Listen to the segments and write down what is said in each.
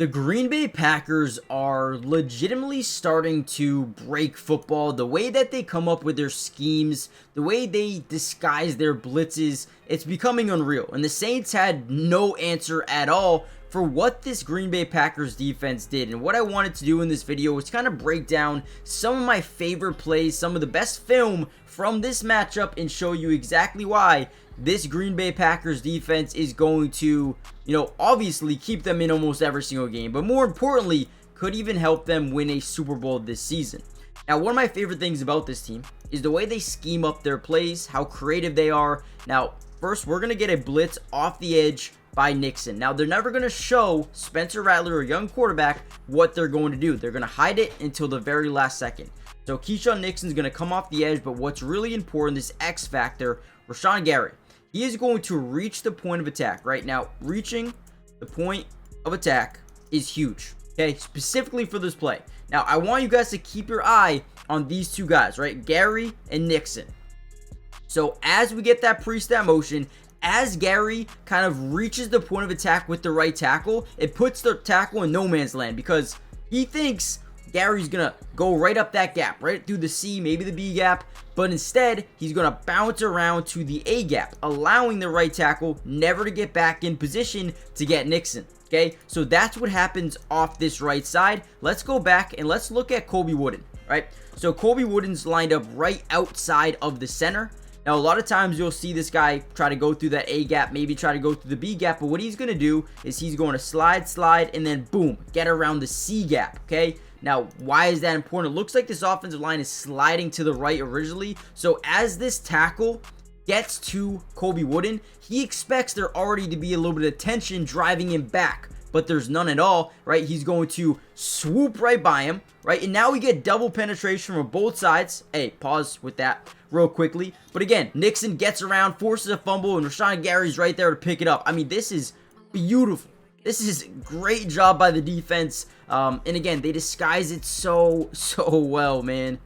The Green Bay Packers are legitimately starting to break football. The way that they come up with their schemes, the way they disguise their blitzes, it's becoming unreal. And the Saints had no answer at all for what this Green Bay Packers defense did. And what I wanted to do in this video was kind of break down some of my favorite plays, some of the best film from this matchup, and show you exactly why this Green Bay Packers defense is going to, obviously keep them in almost every single game, but more importantly, could even help them win a Super Bowl this season. Now, one of my favorite things about this team is the way they scheme up their plays, how creative they are. Now, first, we're going to get a blitz off the edge by Nixon. Now, they're never going to show Spencer Rattler, a young quarterback, what they're going to do. They're going to hide it until the very last second. So, Keyshawn Nixon's going to come off the edge, but what's really important, this X factor, Rashawn Gary. He is going to reach the point of attack. Right now, reaching the point of attack is huge, okay? Specifically for this play. Now, I want you guys to keep your eye on these two guys, right? Gary and Nixon. So, as we get that pre-snap motion, as Gary kind of reaches the point of attack with the right tackle, it puts the tackle in no man's land because he thinks Gary's gonna go right up that gap, right through the C, maybe the B gap, but instead he's gonna bounce around to the A gap, allowing the right tackle never to get back in position to get Nixon. Okay, so that's what happens off this right side. Let's go back and let's look at Colby Wooden, right? So Colby Wooden's lined up right outside of the center. Now, a lot of times you'll see this guy try to go through that A gap, maybe try to go through the B gap, but what he's going to do is he's going to slide, and then boom, get around the C gap, okay? Now, why is that important? It looks like this offensive line is sliding to the right originally, so as this tackle gets to Colby Wooden, he expects there already to be a little bit of tension driving him back, but there's none at all, right? He's going to swoop right by him, right? And now we get double penetration from both sides. Hey, pause with that real quickly. But again, Nixon gets around, forces a fumble, and Rashawn Gary's right there to pick it up. I mean, this is beautiful. This is a great job by the defense. And again, they disguise it so well, man.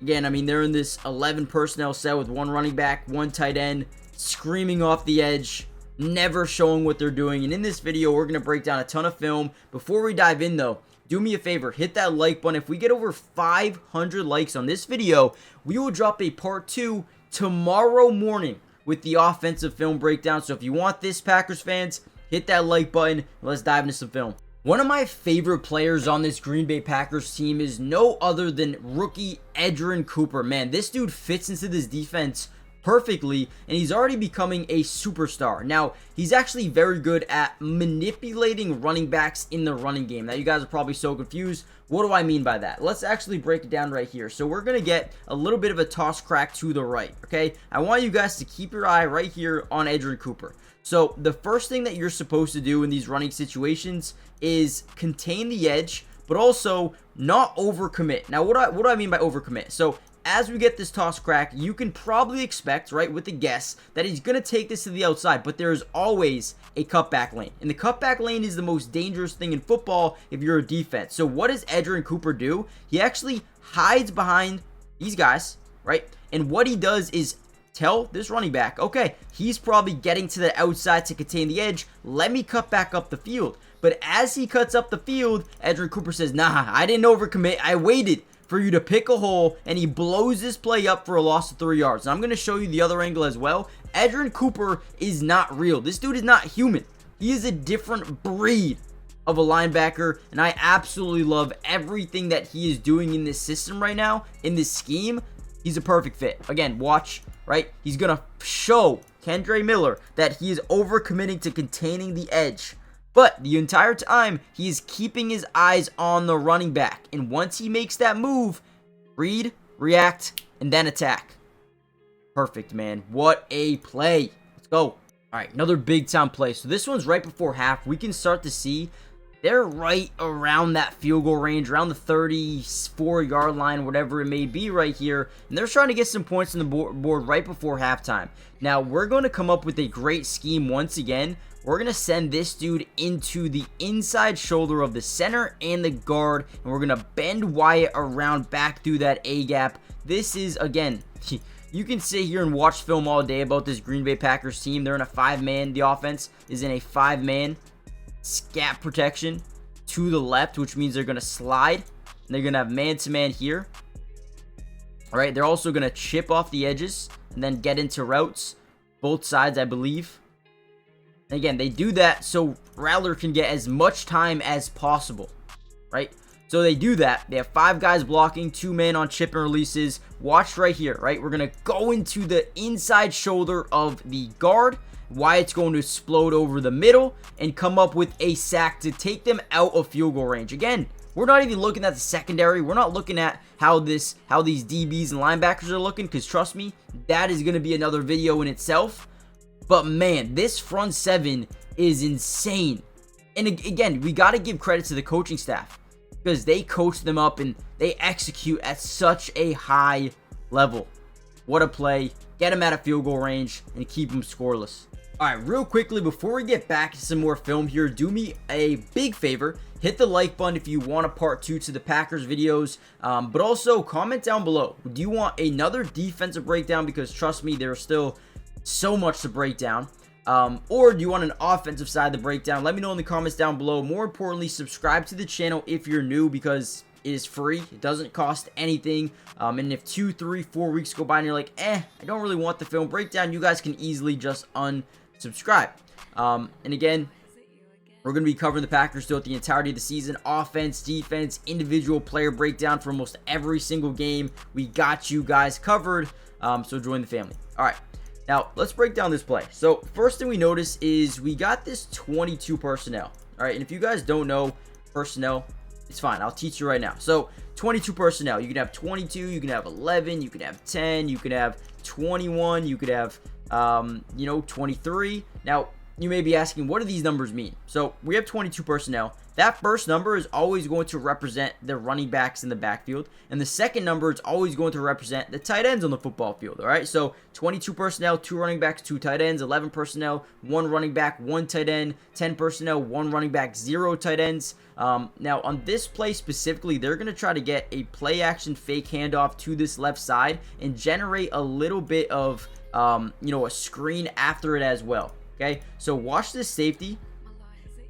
Again, I mean, they're in this 11 personnel set with one running back, one tight end, screaming off the edge, never showing what they're doing. And in this video, we're going to break down a ton of film. Before we dive in, though, do me a favor, hit that like button. If we get over 500 likes on this video, we will drop a part 2 tomorrow morning with the offensive film breakdown. So if you want this, Packers fans, hit that like button and let's dive into some film. One of my favorite players on this Green Bay Packers team is no other than rookie Edgarrin Cooper. Man, this dude fits into this defense perfectly, and he's already becoming a superstar. Now, he's actually very good at manipulating running backs in the running game. Now, you guys are probably so confused. What do I mean by that? Let's actually break it down right here. So we're going to get a little bit of a toss crack to the right, okay? I want you guys to keep your eye right here on Edgarrin Cooper. So the first thing that you're supposed to do in these running situations is contain the edge, but also not overcommit. Now, what do I mean by overcommit? So as we get this toss crack, you can probably expect, right, with the guess, that he's going to take this to the outside, but there is always a cutback lane. And the cutback lane is the most dangerous thing in football if you're a defense. So what does Edgarrin Cooper do? He actually hides behind these guys, right? And what he does is tell this running back, okay, he's probably getting to the outside to contain the edge. Let me cut back up the field. But as he cuts up the field, Edgarrin Cooper says, nah, I didn't overcommit. I waited for you to pick a hole, and he blows this play up for a loss of 3 yards. And I'm going to show you the other angle as well. Edgarrin Cooper is not real. This dude is not human. He is a different breed of a linebacker, and I absolutely love everything that he is doing in this system right now, in this scheme. He's a perfect fit. Again, watch, right? He's going to show Kendre Miller that he is overcommitting to containing the edge. But the entire time, he is keeping his eyes on the running back. And once he makes that move, read, react, and then attack. Perfect, man. What a play. Let's go. All right, another big time play. So this one's right before half. We can start to see they're right around that field goal range, around the 34-yard line, whatever it may be right here. And they're trying to get some points on the board right before halftime. Now, we're going to come up with a great scheme once again. We're going to send this dude into the inside shoulder of the center and the guard, and we're going to bend Wyatt around back through that A-gap. This is, again, you can sit here and watch film all day about this Green Bay Packers team. They're in a 5-man. The offense is in a 5-man. scat protection to the left, which means they're going to slide. And they're going to have man-to-man here. All right, they're also going to chip off the edges and then get into routes. Both sides, I believe. And again, they do that so Rattler can get as much time as possible, right? So they do that. They have 5 guys blocking, 2 men on chip and releases. Watch right here, right? We're going to go into the inside shoulder of the guard. Wyatt's going to explode over the middle and come up with a sack to take them out of field goal range. Again, we're not even looking at the secondary. We're not looking at how these DBs and linebackers are looking, because trust me, that is going to be another video in itself. But man, this front 7 is insane. And again, we got to give credit to the coaching staff, because they coach them up and they execute at such a high level. What a play. Get them out of field goal range and keep them scoreless. Alright, real quickly, before we get back to some more film here, do me a big favor. Hit the like button if you want a part 2 to the Packers videos. But also, comment down below. Do you want another defensive breakdown? Because trust me, there's still so much to break down. Or do you want an offensive side of the breakdown? Let me know in the comments down below. More importantly, subscribe to the channel if you're new, because it is free. It doesn't cost anything. And if 2, 3, 4 weeks go by and you're like, I don't really want the film breakdown, you guys can easily just unsubscribe. And again, we're going to be covering the Packers throughout the entirety of the season. Offense, defense, individual player breakdown for almost every single game. We got you guys covered. So join the family. All right. Now, let's break down this play. So, first thing we notice is we got this 22 personnel. All right, and if you guys don't know personnel, it's fine. I'll teach you right now. So, 22 personnel. You can have 22, you can have 11, you can have 10, you can have 21, you could have, 23. Now, you may be asking, what do these numbers mean? So, we have 22 personnel. That first number is always going to represent the running backs in the backfield. And the second number is always going to represent the tight ends on the football field. All right, so 22 personnel, 2 running backs, 2 tight ends. 11 personnel, 1 running back, 1 tight end. 10 personnel, 1 running back, 0 tight ends. Now, on this play specifically, they're going to try to get a play action fake handoff to this left side and generate a little bit of, a screen after it as well. Okay, so watch this safety.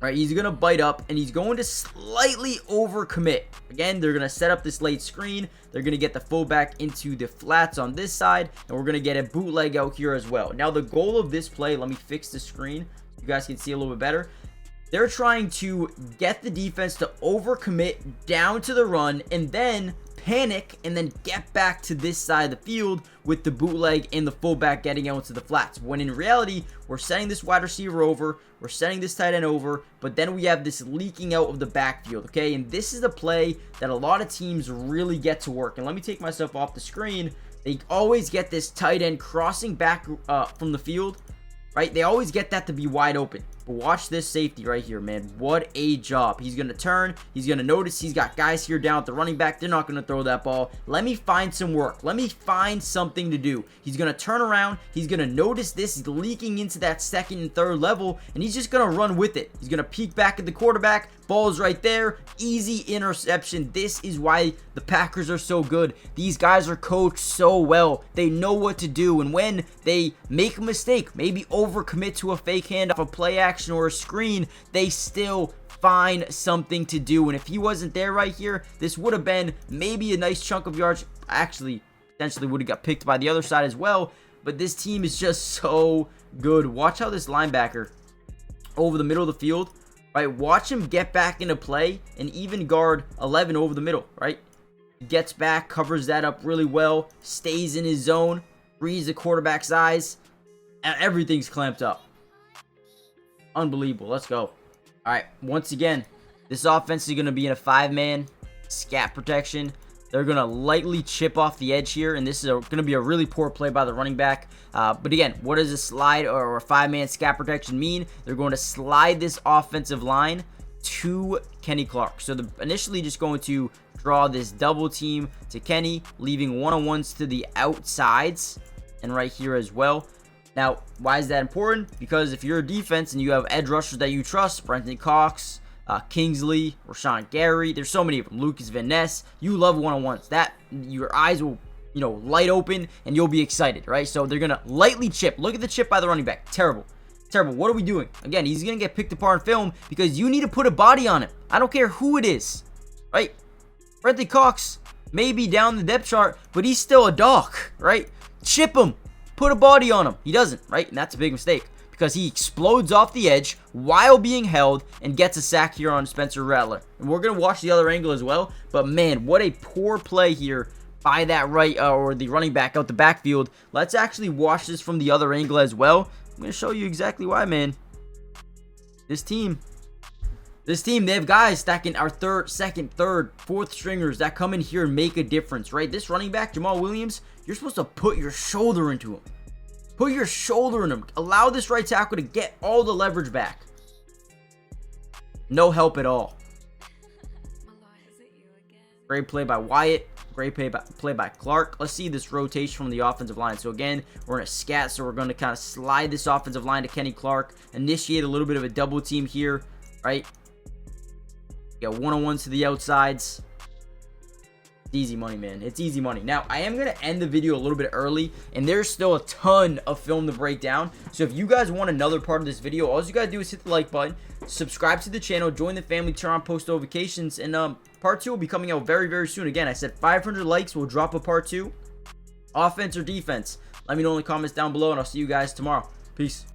All right, he's going to bite up, and he's going to slightly overcommit. Again, they're going to set up this late screen. They're going to get the fullback into the flats on this side, and we're going to get a bootleg out here as well. Now, the goal of this play, let me fix the screen so you guys can see a little bit better. They're trying to get the defense to overcommit down to the run and then panic and then get back to this side of the field with the bootleg and the fullback getting out into the flats. When in reality, we're setting this wide receiver over, we're setting this tight end over, but then we have this leaking out of the backfield, okay? And this is the play that a lot of teams really get to work. And let me take myself off the screen. They always get this tight end crossing back from the field, right? They always get that to be wide open. But watch this safety right here, man. What a job. He's going to turn. He's going to notice he's got guys here down at the running back. They're not going to throw that ball. Let me find some work. Let me find something to do. He's going to turn around. He's going to notice this. He's leaking into that second and third level, and he's just going to run with it. He's going to peek back at the quarterback. Ball's right there. Easy interception. This is why the Packers are so good. These guys are coached so well. They know what to do, and when they make a mistake, maybe overcommit to a fake handoff, a play action, or a screen, they still find something to do. And if he wasn't there right here, this would have been maybe a nice chunk of yards. Actually, potentially would have got picked by the other side as well. But this team is just so good. Watch how this linebacker over the middle of the field, right? Watch him get back into play and even guard 11 over the middle, right? Gets back, covers that up really well, stays in his zone, reads the quarterback's eyes, and everything's clamped up. Unbelievable. Let's go. All right. Once again, this offense is going to be in a 5-man scat protection. They're going to lightly chip off the edge here, and this is going to be a really poor play by the running back. But again, what does a slide or a 5-man scat protection mean? They're going to slide this offensive line to Kenny Clark. So they're initially just going to draw this double team to Kenny, leaving one-on-ones to the outsides and right here as well. Now, why is that important? Because if you're a defense and you have edge rushers that you trust, Brenton Cox, Kingsley, Rashawn Gary, there's so many of them, Lucas Van Ness, you love one-on-ones. That, your eyes will, light open and you'll be excited, right? So they're going to lightly chip. Look at the chip by the running back. Terrible. Terrible. What are we doing? Again, he's going to get picked apart in film because you need to put a body on him. I don't care who it is. Right? Brenton Cox may be down the depth chart, but he's still a dog. Right? Chip him. Put a body on him. He doesn't. Right? And that's a big mistake because he explodes off the edge while being held and gets a sack here on Spencer Rattler. And we're going to watch the other angle as well. But man, what a poor play here by that right or the running back out the backfield. Let's actually watch this from the other angle as well. I'm going to show you exactly why, man. This team, they have guys stacking our second, third, fourth stringers that come in here and make a difference, right? This running back, Jamal Williams, you're supposed to put your shoulder into him. Put your shoulder in him. Allow this right tackle to get all the leverage back. No help at all. Great play by Wyatt. Great play by Clark. Let's see this rotation from the offensive line. So again, we're in a scat, so we're going to kind of slide this offensive line to Kenny Clark. Initiate a little bit of a double team here, right? Got one-on-ones to the outsides. It's easy money, man. It's easy money. Now, I am going to end the video a little bit early, and there's still a ton of film to break down. So if you guys want another part of this video, all you got to do is hit the like button, subscribe to the channel, join the family, turn on post notifications, and part 2 will be coming out very, very soon. Again, I said 500 likes, we'll drop a part 2. Offense or defense? Let me know in the comments down below, and I'll see you guys tomorrow. Peace.